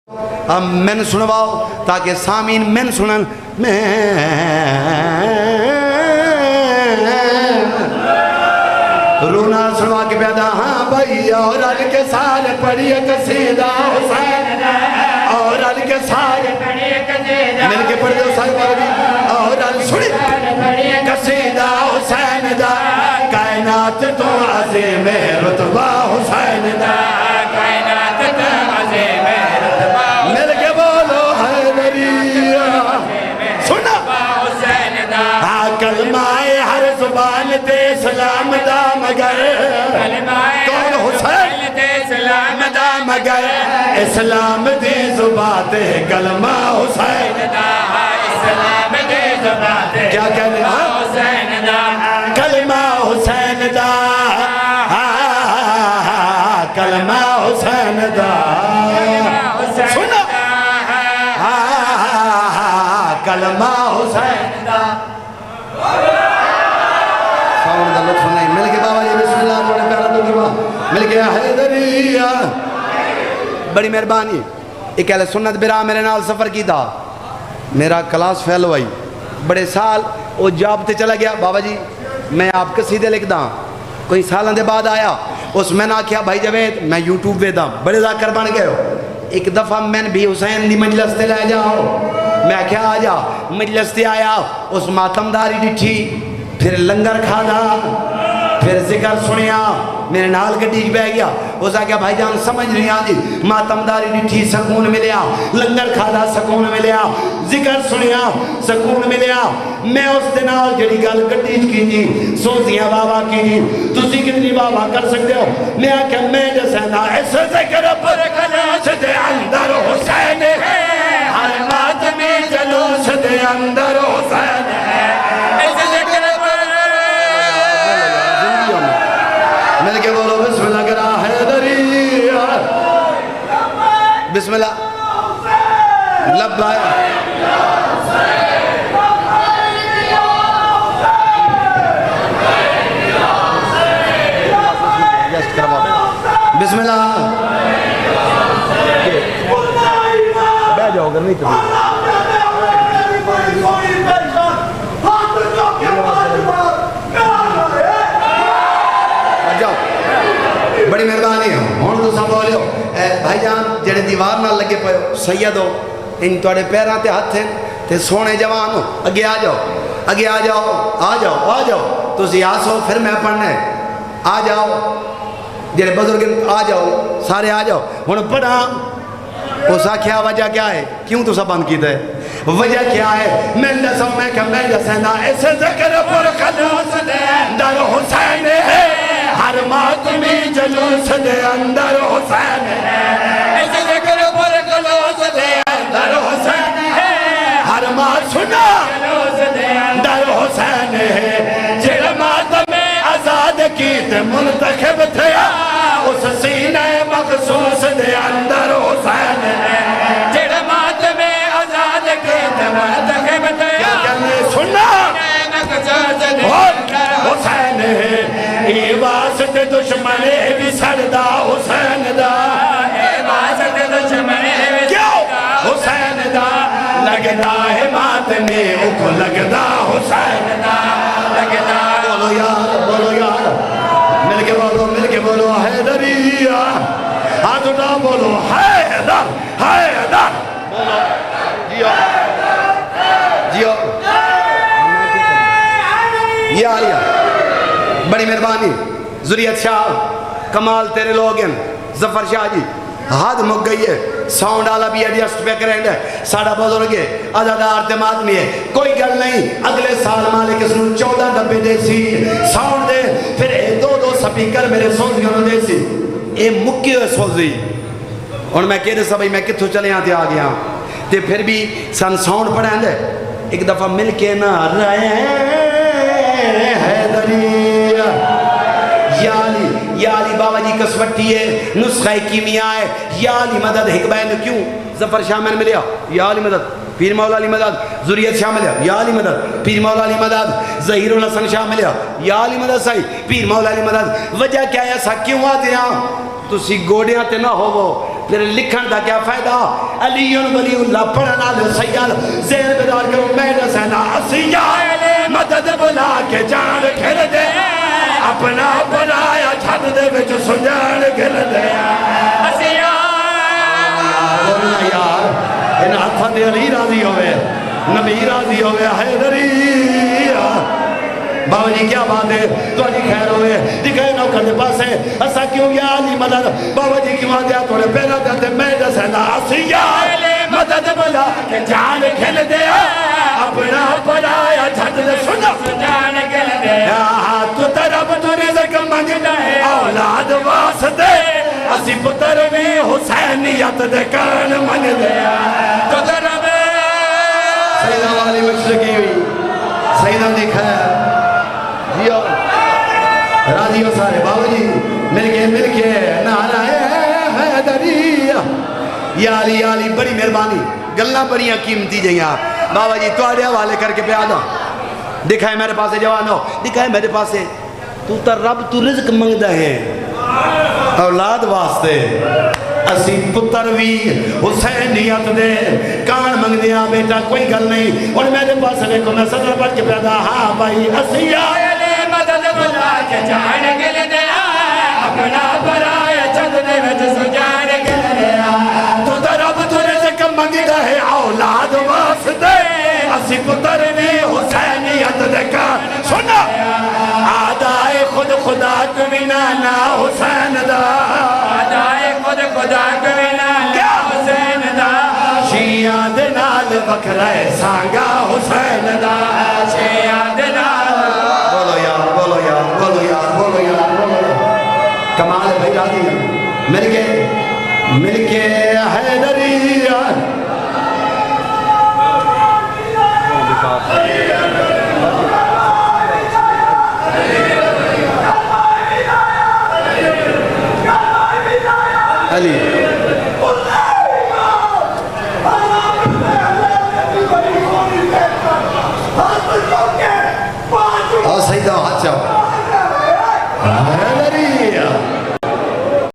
اب میں سنواؤ تاکہ سامین میں سنن میں رونا سنوا کے پیدا ہاں بھائی اور علی کے سارے پڑھیے قصیدہ حسین اور علی کے سارے مل کے پڑھ دو سارے پڑھیے اور علی سنی قصیدہ حسین دا کائنات تو عظیم رتبہ حسین دا کائنات تو عظیم رتبہ مل کے بولو حیدریہ سننا حسین دا کلمہ ہر زبان تے سلام دا مگر کون حسین تے سلام دا مگر اسلام دی زبان تے کلمہ حسین دا اسلام دی زبان تے کیا کہنے حسین دا کلمہ حسین دا کلمہ حسین دا سننا کلمہ حسین دا ساؤنڈ دا لطف نہیں مل کے بابا جی بسم اللہ بڑے پیارا تو دیوا مل کے حیدریہ بڑی مہربانی ایک اہل سنت برا میرے نال سفر کی تھا میرا کلاس فیل ہوئی بڑے سال وہ جاب تے چلا گیا بابا جی میں آپ کے سیدھے لکھ دا کوئی سالان دے بعد آیا اس میں نہ کیا بھائی جوید میں یوٹیوب پہ دا بڑے ذاکر بن گئے ہو ایک دفعہ میں بھی حسین دی مجلس تے لے جاؤ میں کیا آجا مجلس تے آیا اس ماتمداری ڈٹھی پھر لنگر کھانا پھر ذکر سنیا میرے نال گڈی بہ گیا اس آگیا بھائی جان سمجھ نہیں آجی ماتمداری ڈٹھی سکون ملیا لنگر کھانا سکون ملیا ذکر سنیا سکون ملیا میں اس دنال جڑی گل گڈی کی جی سوزیاں بابا کی جی تسی کتنی بابا کر سکتے ہو میں آکیا میں جسینا اس ذکر پر کلاس دے اندر حسین ہے ہر ماتمی جلوس دے اندر حسین ہے اس ذکر پر مل کے بولو بسم اللہ کرا حیدریہ بسم اللہ لبا بسم اللہ بیٹھ جاؤ اگر نہیں کبھی بڑی مہربانی ہو ہون تو سب بولے ہو بھائی جان جڑے دیوار نہ لگے پے سید ہو ان توڑے پیران تے ہاتھ ہیں تے سونے جوان ہو اگے آ جاؤ اگے آ جاؤ آ جاؤ آ جاؤ تو سیاس ہو پھر میں پڑھنے آ جاؤ جڑے بزرگ آ جاؤ سارے آ جاؤ ہون پڑھا اس آکھیا وجہ کیا ہے کیوں تو سب بند کیتا ہے وجہ کیا ہے میں لسوں میں کہ میں لسینا اس ذکر پر خلاص دے اندر حسین ہے ہر ماتمی جلوس دے اندر حسین ہے اس ذکر پر خلاص دے اندر حسین ہے ہر مات سنا جلوس دے اندر حسین ہے جڑ ماتم آزاد کی تے منتخب تھیا اس سینہ مخصوص دے اندر حسین ہے جڑ ماتم آزاد کی تے منتخب تھیا سنا حسین ہے ای واسط دشمنے بھی سردہ حسین دا ای واسط دشمنے بھی سردہ حسین دا لگدا ہے ماتمی اکو لگدا حسین دا لگدا بولو یار مل کے بولو حیدریہ ہاتھ اٹھا بولو حیدر حیدر بولو جیو یہ آلیا بڑی مہربانی ذریعت شاہ کمال تیرے لوگ ہیں ظفر شاہ جی حد مک گئی ہے ساؤنڈ آلا بھی ایڈیسٹ پہ کریں گے ساڑھا بزرگ ہے عزادار تیمات میں ہے کوئی گل نہیں اگلے سال مالک اس نے 14 ڈبے دے سی ساؤنڈ دے پھر دو سپیکر میرے سوزیوں دے سی اے مکی ہوئے سوزی اور میں کہہ دے سبھی میں کتھو چلے آتے آ گیا تے پھر بھی سن ساؤنڈ پڑھیں دے ایک دفعہ مل کے نہ رہے حیدریہ یا علی بابا جی کسوٹی ہے نسخہ کیمیا ہے یا علی مدد ایک بین کیوں ظفر شاہ میں ملیا یا علی مدد پیر مولا علی مدد ذریعت شاہ ملیا یا علی مدد پیر مولا علی مدد ظہیر الحسن شاہ ملیا یا علی مدد صحیح پیر مولا علی مدد وجہ کیا ہے ایسا کیوں آتے ہیں تسی گوڑیاں تے نہ ہوو پھر لکھن دا کیا فائدہ علی ولی اللہ پڑھن والے سیال زیر بیدار کرو میرا سینا سیال مدد بلا کے جان کھل دے اپنا بنایا چھت دے وچ سجان کھل دے بولنا یار ان ہاتھاں دے علی راضی ہوئے نبی راضی ہوئے حیدری بابا جی کیا بات ہے تو علی خیر ہوئے دکھائے نوکر دے پاس ہے ایسا کیوں گیا علی مدد بابا جی کیوں آدھیا توڑے پیرا دیتے میں دسنا آسیا مدد بلا کہ جان کھل دیا اپنا پڑایا جھٹ دے سنا جان کھل دیا تو طرف تو رزق منگنا ہے اولاد واسدے اسی پتر میں حسینیت دے کان منگ دیا تو طرف سیدہ والی مشرقی ہوئی سیدہ دی خیر راضی ہو سارے بابا جی مل کے نعرہ حیدری یا علی بڑی مہربانی گلنا بڑیاں قیمتی جائیاں بابا جی توڑے حوالے کر کے پہ آنا دکھائے میرے پاس جوانو دکھائے میرے پاس تو تا رب تو رزق منگدہ ہے اولاد واسطے اسی پتر بھی حسینیت دے کان منگ دیا بیٹا کوئی گل نہیں اور میرے پاس دیکھو میں صدر پڑھ کے پیدا ہاں بھائی اسی آئے مدد بلا کے جان گل دیا اپنا برائے چھت دے وچ سجان گل دیا تو رب تو رزق منگدا ہے اولاد واسطے اسی پتر بھی حسینیت دے کان سنا آدائے خود خدا کو بنانا حسین دا آدائے خود خدا کو بنانا حسین دا شیعہ دے نال بکرائے سانگا حسین دا شیعہ دے نال بولو یار کمال ہے بھائی راضی مل کے حیدری علی اور سیدہ ہاتھ چاہو